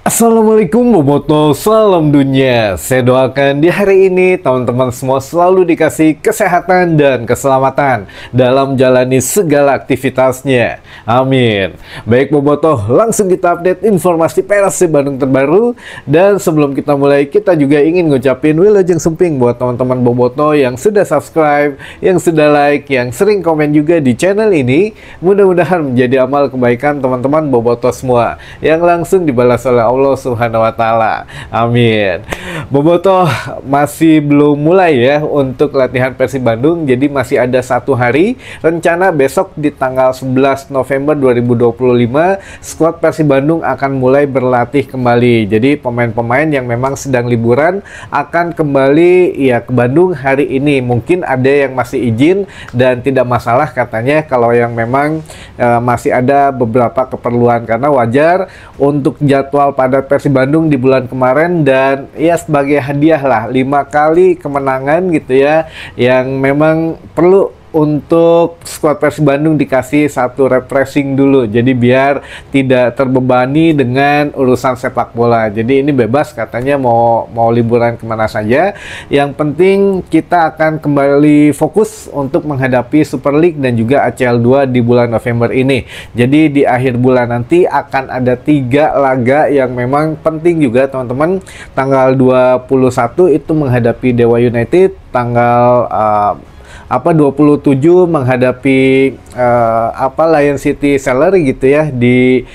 Assalamualaikum Boboto, salam dunia. Saya doakan di hari ini teman-teman semua selalu dikasih kesehatan dan keselamatan dalam jalani segala aktivitasnya. Amin. Baik Boboto, langsung kita update informasi Persib Bandung terbaru. Dan sebelum kita mulai, kita juga ingin ngucapin wilujeng sumping buat teman-teman Boboto yang sudah subscribe, yang sudah like, yang sering komen juga di channel ini. Mudah-mudahan menjadi amal kebaikan teman-teman Boboto semua yang langsung dibalas oleh Allah Subhanahu wa Ta'ala. Amin. Boboto masih belum mulai ya untuk latihan Persib Bandung, jadi masih ada 1 hari. Rencana besok di tanggal 11 November 2025 skuad Persib Bandung akan mulai berlatih kembali. Jadi pemain-pemain yang memang sedang liburan akan kembali ya ke Bandung hari ini. Mungkin ada yang masih izin dan tidak masalah katanya kalau yang memang masih ada beberapa keperluan, karena wajar untuk jadwal pada Persib Bandung di bulan kemarin, dan ya sebagai hadiah lah 5 kali kemenangan gitu ya, yang memang perlu untuk skuad Persib Bandung dikasih satu refreshing dulu, jadi biar tidak terbebani dengan urusan sepak bola. Jadi ini bebas katanya mau liburan kemana saja, yang penting kita akan kembali fokus untuk menghadapi Super League dan juga ACL 2 di bulan November ini. Jadi di akhir bulan nanti akan ada 3 laga yang memang penting juga teman-teman. Tanggal 21 itu menghadapi Dewa United, tanggal 27 menghadapi Lion City Seller gitu ya di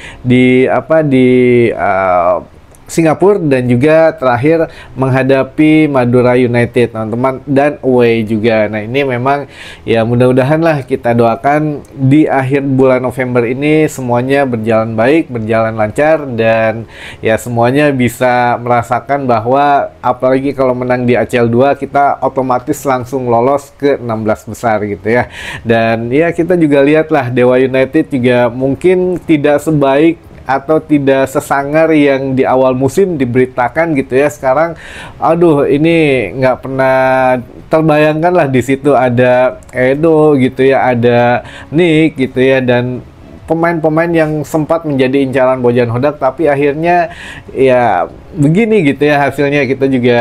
Singapura, dan juga terakhir menghadapi Madura United teman-teman, dan away juga. Nah ini memang ya mudah-mudahan lah, kita doakan di akhir bulan November ini semuanya berjalan baik, berjalan lancar, dan ya semuanya bisa merasakan bahwa apalagi kalau menang di ACL 2 kita otomatis langsung lolos ke 16 besar gitu ya. Dan ya kita juga lihatlah Dewa United juga mungkin tidak sebaik atau tidak sesangar yang di awal musim diberitakan gitu ya. Sekarang aduh ini nggak pernah terbayangkan lah, di situ ada Edo gitu ya, ada Nick gitu ya, dan pemain-pemain yang sempat menjadi incaran Bojan Hodak, tapi akhirnya ya begini gitu ya hasilnya. Kita juga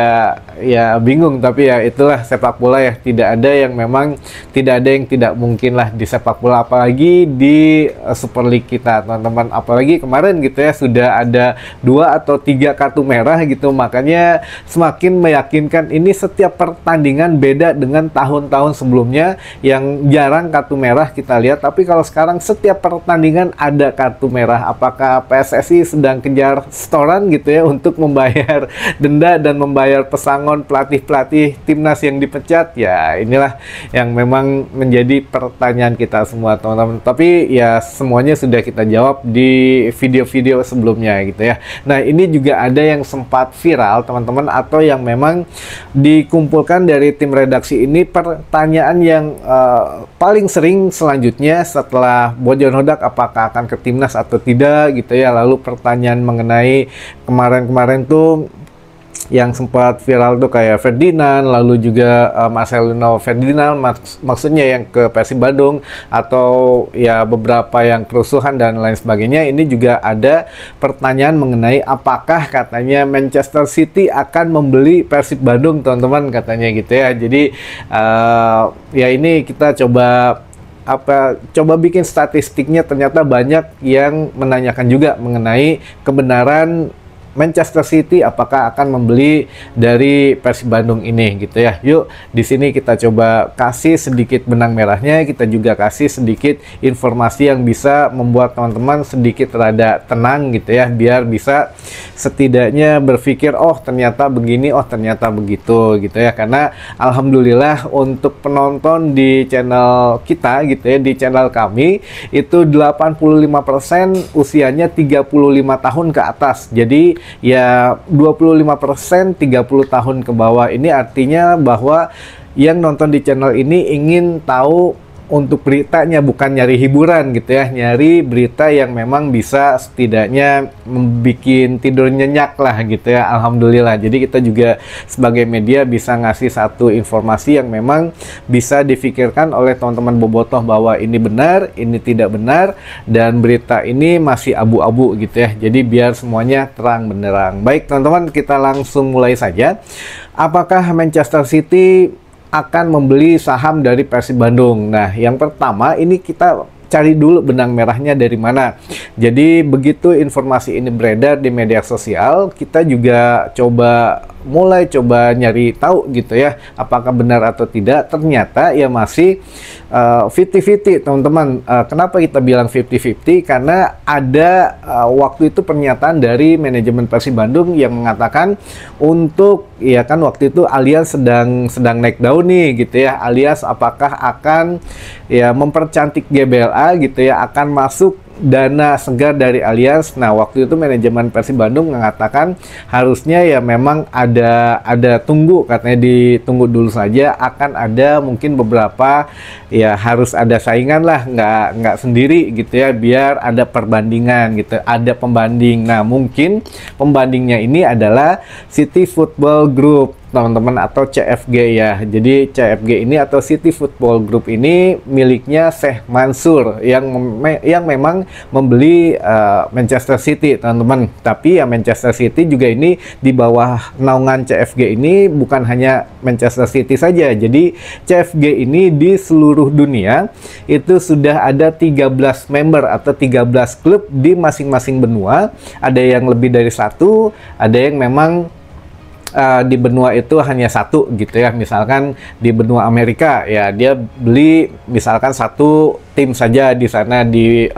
ya bingung, tapi ya itulah sepak bola ya, tidak ada yang memang tidak ada yang tidak mungkin lah di sepak bola, apalagi di Super League kita teman-teman. Apalagi kemarin gitu ya sudah ada 2 atau 3 kartu merah gitu, makanya semakin meyakinkan ini setiap pertandingan beda dengan tahun-tahun sebelumnya yang jarang kartu merah kita lihat, tapi kalau sekarang setiap pertandingan ada kartu merah. Apakah PSSI sedang kejar setoran gitu ya untuk membayar denda dan membayar pesangon pelatih-pelatih timnas yang dipecat? Ya inilah yang memang menjadi pertanyaan kita semua teman-teman, tapi ya semuanya sudah kita jawab di video-video sebelumnya gitu ya. Nah ini juga ada yang sempat viral teman-teman, atau yang memang dikumpulkan dari tim redaksi ini, pertanyaan yang paling sering selanjutnya setelah Bojan Hodak apakah akan ke timnas atau tidak gitu ya. Lalu pertanyaan mengenai kemarin tuh yang sempat viral tuh kayak Ferdinand, lalu juga Marcelino Ferdinand, maksudnya yang ke Persib Bandung, atau ya beberapa yang kerusuhan dan lain sebagainya. Ini juga ada pertanyaan mengenai apakah katanya Manchester City akan membeli Persib Bandung teman-teman, katanya gitu ya. Jadi ya ini kita coba bikin statistiknya, ternyata banyak yang menanyakan juga mengenai kebenaran Manchester City apakah akan membeli dari Persib Bandung ini gitu ya. Yuk di sini kita coba kasih sedikit benang merahnya, kita juga kasih sedikit informasi yang bisa membuat teman-teman sedikit rada tenang gitu ya, biar bisa setidaknya berpikir oh ternyata begini, oh ternyata begitu gitu ya. Karena alhamdulillah untuk penonton di channel kita gitu ya, di channel kami itu 85% usianya 35 tahun ke atas. Jadi ya 25% 30 tahun ke bawah. Ini artinya bahwa yang nonton di channel ini ingin tahu untuk beritanya, bukan nyari hiburan gitu ya, nyari berita yang memang bisa setidaknya membuat tidur nyenyak lah gitu ya. Alhamdulillah, jadi kita juga sebagai media bisa ngasih satu informasi yang memang bisa difikirkan oleh teman-teman bobotoh bahwa ini benar, ini tidak benar, dan berita ini masih abu-abu gitu ya. Jadi biar semuanya terang benderang. Baik teman-teman, kita langsung mulai saja. Apakah Manchester City akan membeli saham dari Persib Bandung? Nah, yang pertama ini kita cari dulu benang merahnya dari mana. Jadi begitu informasi ini beredar di media sosial, kita juga mulai coba nyari tahu gitu ya, apakah benar atau tidak. Ternyata ya masih 50-50 teman-teman. Kenapa kita bilang 50-50? Karena ada waktu itu pernyataan dari manajemen Persib Bandung yang mengatakan untuk, ya kan waktu itu Allianz sedang naik daun nih gitu ya, alias apakah akan ya mempercantik GBLA gitu ya, akan masuk dana segar dari Allianz. Nah, waktu itu manajemen Persib Bandung mengatakan harusnya ya memang ada tunggu, katanya ditunggu dulu saja, akan ada mungkin beberapa ya harus ada saingan lah, nggak sendiri gitu ya, biar ada perbandingan gitu, ada pembanding. Nah, mungkin pembandingnya ini adalah City Football Group teman-teman, atau CFG ya. Jadi CFG ini atau City Football Group ini miliknya Syekh Mansur yang memang membeli Manchester City teman-teman. Tapi ya Manchester City juga ini di bawah naungan CFG ini bukan hanya Manchester City saja. Jadi CFG ini di seluruh dunia itu sudah ada 13 member atau 13 klub di masing-masing benua. Ada yang lebih dari satu, ada yang memang di benua itu hanya satu gitu ya. Misalkan di benua Amerika ya dia beli misalkan satu tim saja di sana. Di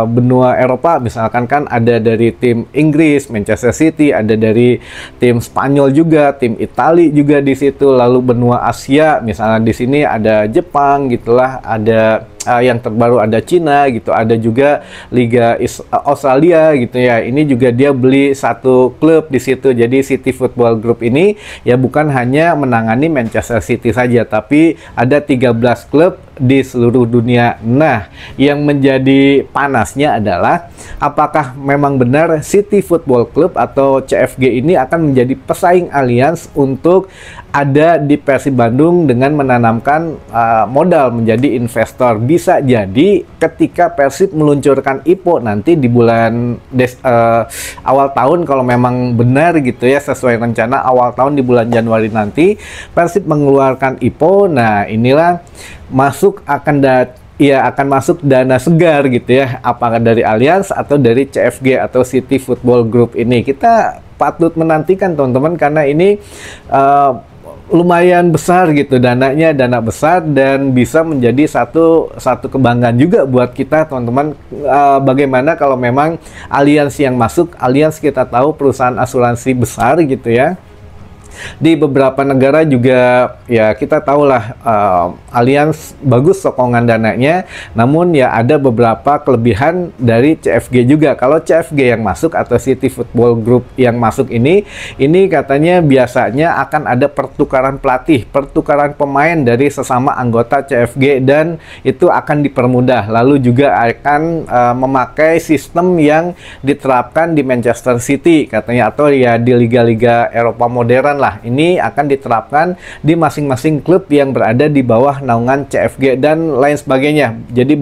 benua Eropa misalkan kan ada dari tim Inggris Manchester City, ada dari tim Spanyol juga, tim Itali juga di situ. Lalu benua Asia misalnya di sini ada Jepang gitulah, ada yang terbaru ada Cina gitu, ada juga Liga Australia gitu ya. Ini juga dia beli satu klub di situ. Jadi City Football Group ini ya bukan hanya menangani Manchester City saja, tapi ada 13 klub di seluruh dunia. Nah, yang menjadi panasnya adalah apakah memang benar City Football Club atau CFG ini akan menjadi pesaing Allianz untuk ada di Persib Bandung dengan menanamkan modal menjadi investor. Bisa jadi ketika Persib meluncurkan IPO nanti di bulan awal tahun, kalau memang benar gitu ya sesuai rencana awal tahun di bulan Januari nanti Persib mengeluarkan IPO. Nah, inilah akan masuk dana segar gitu ya, apakah dari Allianz atau dari CFG atau City Football Group ini. Kita patut menantikan teman-teman, karena ini lumayan besar gitu dananya, dana besar, dan bisa menjadi satu kebanggaan juga buat kita teman-teman. Bagaimana kalau memang Allianz yang masuk. Allianz kita tahu perusahaan asuransi besar gitu ya. Di beberapa negara juga ya kita tahulah Allianz bagus sokongan dananya, namun ya ada beberapa kelebihan dari CFG juga. Kalau CFG yang masuk atau City Football Group yang masuk ini katanya biasanya akan ada pertukaran pelatih, pertukaran pemain dari sesama anggota CFG, dan itu akan dipermudah. Lalu juga akan memakai sistem yang diterapkan di Manchester City katanya, atau ya di liga-liga Eropa modern lah. Ini akan diterapkan di masing-masing klub yang berada di bawah naungan CFG dan lain sebagainya. Jadi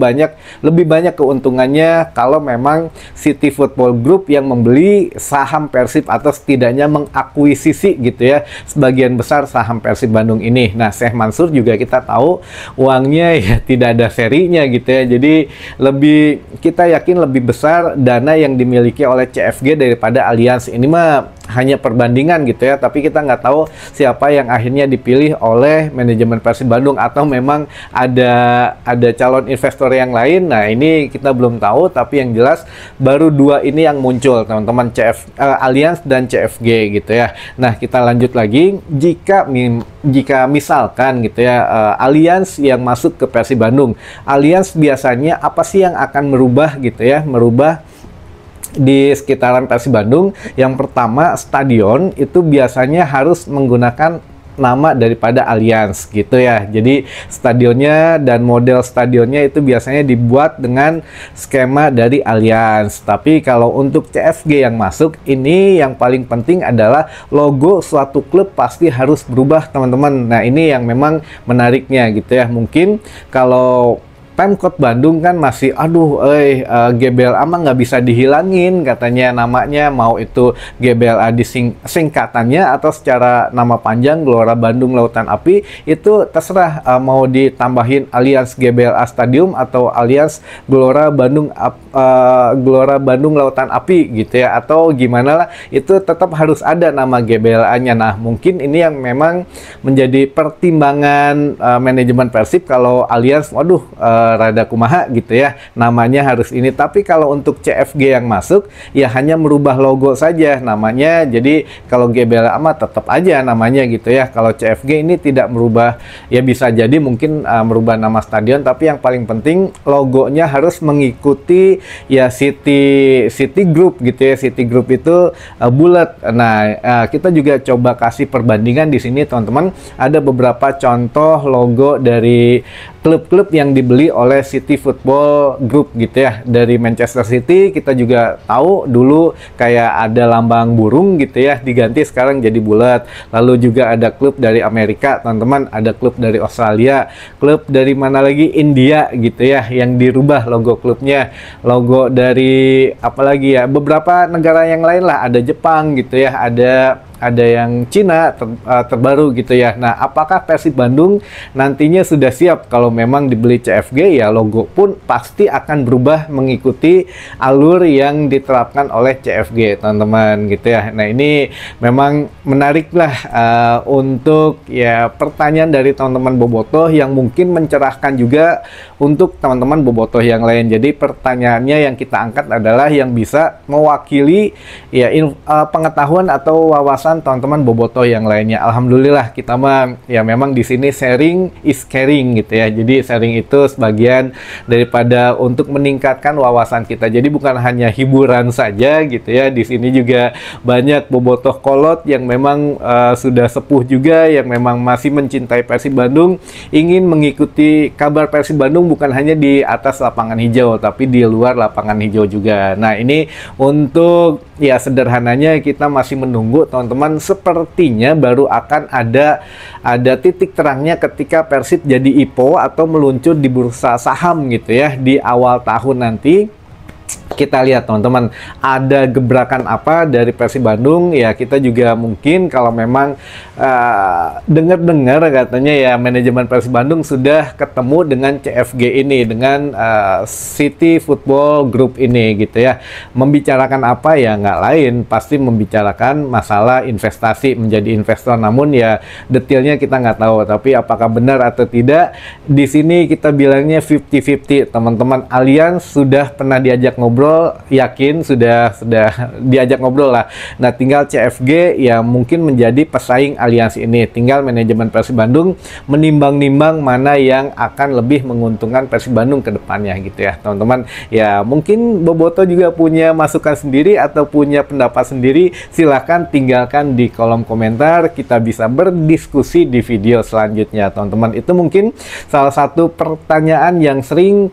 lebih banyak keuntungannya kalau memang City Football Group yang membeli saham Persib, atau setidaknya mengakuisisi gitu ya sebagian besar saham Persib Bandung ini. Nah, Syekh Mansur juga kita tahu uangnya ya tidak ada serinya gitu ya. Jadi kita yakin lebih besar dana yang dimiliki oleh CFG daripada Allianz. Ini mah hanya perbandingan gitu ya, tapi kita nggak tahu siapa yang akhirnya dipilih oleh manajemen Persib Bandung, atau memang ada calon investor yang lain. Nah, ini kita belum tahu, tapi yang jelas baru dua ini yang muncul teman-teman, Allianz dan CFG gitu ya. Nah, kita lanjut lagi. Jika misalkan gitu ya Allianz yang masuk ke Persib Bandung, Allianz biasanya apa sih yang akan merubah gitu ya, di sekitaran Persib Bandung? Yang pertama, stadion itu biasanya harus menggunakan nama daripada Allianz gitu ya. Jadi stadionnya dan model stadionnya itu biasanya dibuat dengan skema dari Allianz. Tapi kalau untuk CFG yang masuk, ini yang paling penting adalah logo suatu klub pasti harus berubah, teman-teman. Nah, ini yang memang menariknya gitu ya. Mungkin kalau Pemkot Bandung kan masih, GBLA mah nggak bisa dihilangin katanya namanya, mau itu GBLA singkatannya atau secara nama panjang Gelora Bandung Lautan Api, itu terserah mau ditambahin Allianz GBLA Stadium atau Allianz Gelora Bandung Lautan Api gitu ya, atau gimana lah, itu tetap harus ada nama GBLA-nya. Nah, mungkin ini yang memang menjadi pertimbangan manajemen Persib. Kalau Allianz, rada kumaha gitu ya, namanya harus ini. Tapi kalau untuk CFG yang masuk, ya hanya merubah logo saja namanya. Jadi kalau GBLA mah tetap aja namanya gitu ya. Kalau CFG ini tidak merubah, ya bisa jadi mungkin merubah nama stadion, tapi yang paling penting logonya harus mengikuti ya City Group gitu ya. City Group itu bulat. Nah, kita juga coba kasih perbandingan di sini, teman-teman. Ada beberapa contoh logo dari klub-klub yang dibeli oleh City Football Group gitu ya. Dari Manchester City kita juga tahu dulu kayak ada lambang burung gitu ya, diganti sekarang jadi bulat. Lalu juga ada klub dari Amerika, teman-teman, ada klub dari Australia, klub dari mana lagi, India gitu ya, yang dirubah logo klubnya. Logo dari apalagi ya, beberapa negara yang lain lah, ada Jepang gitu ya, ada yang Cina terbaru gitu ya. Nah, apakah Persib Bandung nantinya sudah siap? Kalau memang dibeli CFG, ya logo pun pasti akan berubah mengikuti alur yang diterapkan oleh CFG, teman-teman gitu ya. Nah, ini memang menarik lah untuk ya pertanyaan dari teman-teman bobotoh yang mungkin mencerahkan juga untuk teman-teman bobotoh yang lain. Jadi pertanyaannya yang kita angkat adalah yang bisa mewakili ya pengetahuan atau wawasan teman-teman bobotoh yang lainnya. Alhamdulillah kita mah ya memang di sini sharing is caring gitu ya. Jadi sharing itu sebagian daripada untuk meningkatkan wawasan kita. Jadi bukan hanya hiburan saja gitu ya. Di sini juga banyak bobotoh kolot yang memang sudah sepuh juga, yang memang masih mencintai Persib Bandung, ingin mengikuti kabar Persib Bandung bukan hanya di atas lapangan hijau, tapi di luar lapangan hijau juga. Nah, ini untuk ya sederhananya kita masih menunggu, teman-teman. Sepertinya baru akan ada titik terangnya ketika Persib jadi IPO atau meluncur di bursa saham gitu ya di awal tahun nanti. Kita lihat, teman-teman, ada gebrakan apa dari Persib Bandung. Ya, kita juga mungkin kalau memang dengar-dengar katanya ya manajemen Persib Bandung sudah ketemu dengan CFG ini, dengan City Football Group ini gitu ya. Membicarakan apa ya, nggak lain pasti membicarakan masalah investasi, menjadi investor. Namun ya detailnya kita nggak tahu, tapi apakah benar atau tidak, di sini kita bilangnya 50-50, teman-teman. Allianz sudah pernah diajak ngobrol, yakin sudah diajak ngobrol lah. Nah, tinggal CFG ya mungkin menjadi pesaing Allianz ini. Tinggal manajemen Persib Bandung menimbang-nimbang mana yang akan lebih menguntungkan Persib Bandung ke depannya gitu ya, teman-teman. Ya, mungkin bobotoh juga punya masukan sendiri atau punya pendapat sendiri. Silahkan tinggalkan di kolom komentar. Kita bisa berdiskusi di video selanjutnya, teman-teman. Itu mungkin salah satu pertanyaan yang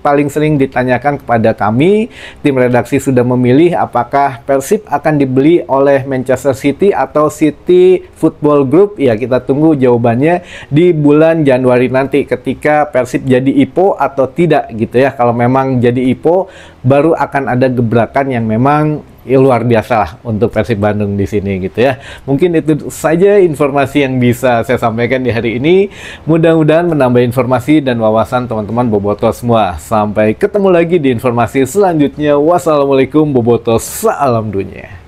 paling sering ditanyakan kepada kami. Tim redaksi sudah memilih apakah Persib akan dibeli oleh Manchester City atau City Football Group. Ya, kita tunggu jawabannya di bulan Januari nanti ketika Persib jadi IPO atau tidak gitu ya. Kalau memang jadi IPO, baru akan ada gebrakan yang memang luar biasa lah untuk Persib Bandung di sini gitu ya. Mungkin itu saja informasi yang bisa saya sampaikan di hari ini. Mudah-mudahan menambah informasi dan wawasan teman-teman bobotoh semua. Sampai ketemu lagi di informasi selanjutnya. Wassalamualaikum bobotoh, salam dunia.